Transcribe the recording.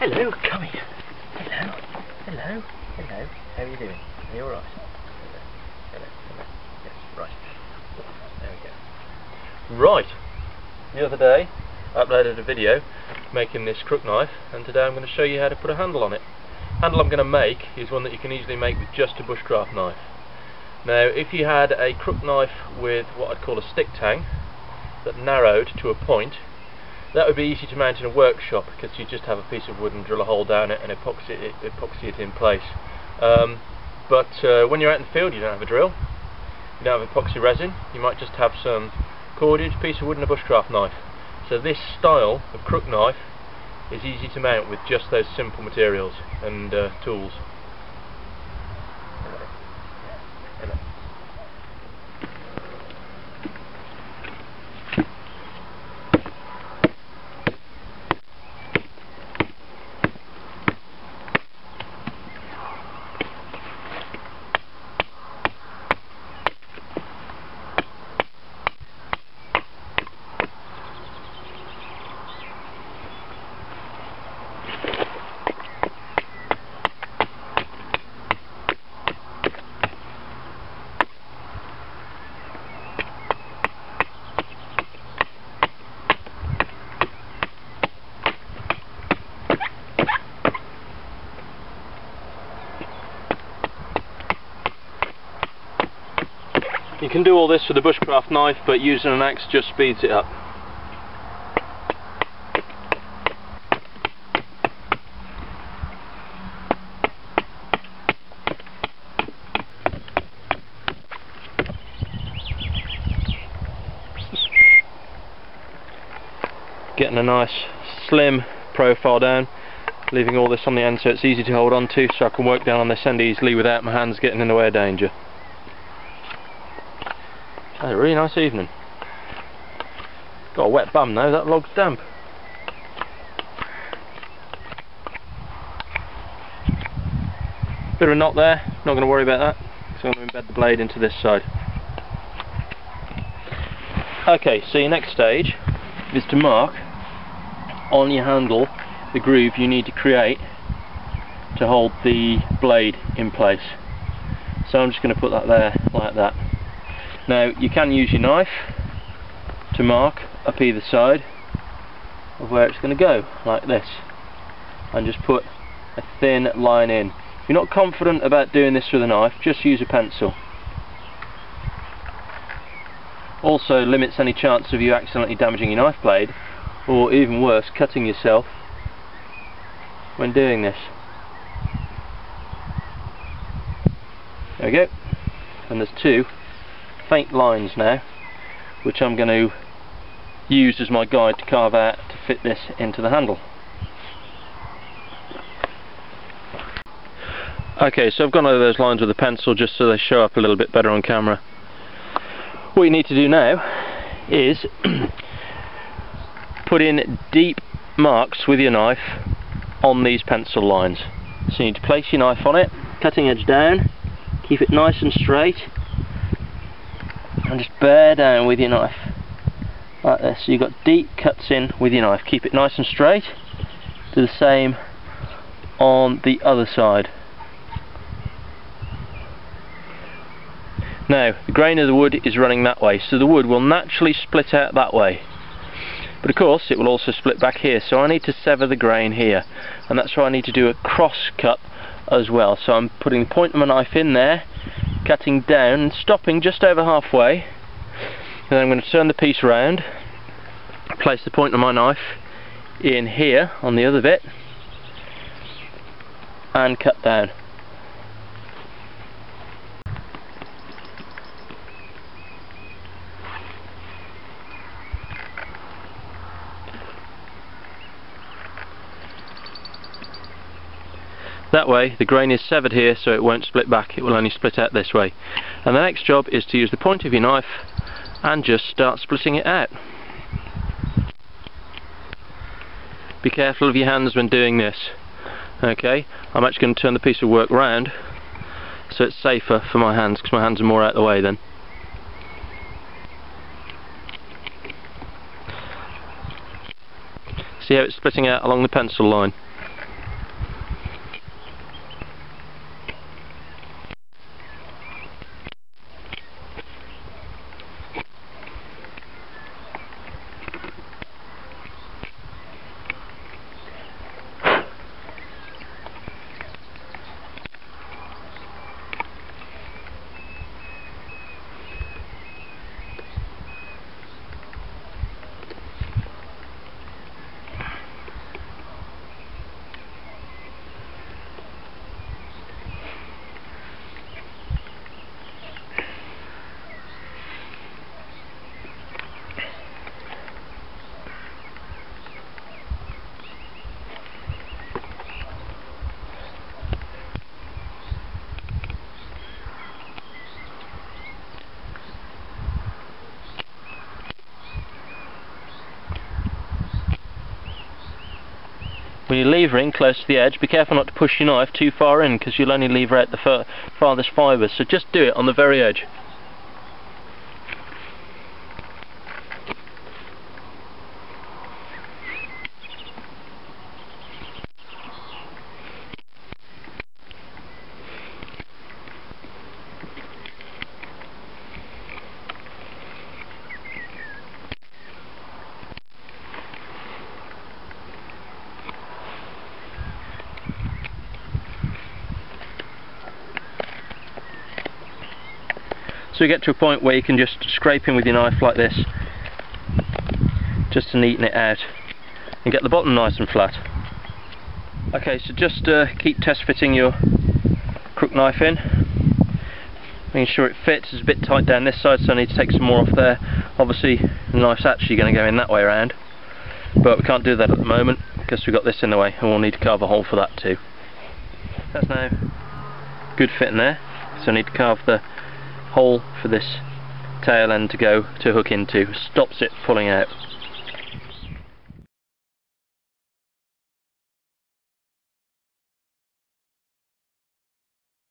Hello, come here. Hello, hello, hello. How are you doing? Are you alright? Hello, hello. Yes, right. There we go. Right. The other day, I uploaded a video making this crook knife, and today I'm going to show you how to put a handle on it. The handle I'm going to make is one that you can easily make with just a bushcraft knife. Now, if you had a crook knife with what I'd call a stick tang that narrowed to a point, that would be easy to mount in a workshop because you just have a piece of wood and drill a hole down it and epoxy it in place. But when you're out in the field, you don't have a drill, you don't have epoxy resin, you might just have some cordage, piece of wood and a bushcraft knife. So this style of crook knife is easy to mount with just those simple materials and tools. Hello. You can do all this with a bushcraft knife, but using an axe just speeds it up. Getting a nice slim profile down, leaving all this on the end so it's easy to hold on to, so I can work down on this end easily without my hands getting in the way of danger. Had a really nice evening. Got a wet bum though, that log's damp. Bit of a knot there, not going to worry about that, so I'm going to embed the blade into this side. Okay, so your next stage is to mark on your handle the groove you need to create to hold the blade in place. So I'm just going to put that there like that. Now you can use your knife to mark up either side of where it's going to go, like this, and just put a thin line in. If you're not confident about doing this with a knife, just use a pencil. Also limits any chance of you accidentally damaging your knife blade, or even worse, cutting yourself when doing this. There we go, and there's two faint lines now, which I'm going to use as my guide to carve out to fit this into the handle. Okay, so I've gone over those lines with a pencil just so they show up a little bit better on camera. What you need to do now is put in deep marks with your knife on these pencil lines. So you need to place your knife on it, cutting edge down, keep it nice and straight, and just bear down with your knife like this. So you've got deep cuts in with your knife. Keep it nice and straight. Do the same on the other side. Now the grain of the wood is running that way, so the wood will naturally split out that way, but of course it will also split back here, so I need to sever the grain here, and that's why I need to do a cross cut as well. So I'm putting the point of my knife in there, cutting down and stopping just over halfway, and then I'm going to turn the piece around, place the point of my knife in here on the other bit, and cut down. That way the grain is severed here, so it won't split back, it will only split out this way. And the next job is to use the point of your knife and just start splitting it out. Be careful of your hands when doing this. Okay, I'm actually going to turn the piece of work round so it's safer for my hands, because my hands are more out of the way then. See how it's splitting out along the pencil line? when you're levering close to the edge, be careful not to push your knife too far in, because you'll only lever out the farthest fibres, so just do it on the very edge. So you get to a point where you can just scrape in with your knife like this, just to neaten it out and get the bottom nice and flat. Okay, so just keep test fitting your crook knife in, making sure it fits. It's a bit tight down this side, so I need to take some more off there. Obviously the knife's actually going to go in that way around, but we can't do that at the moment because we've got this in the way, and we'll need to carve a hole for that too. That's now good fit in there, so I need to carve the hole for this tail end to go to hook into. Stops it pulling out.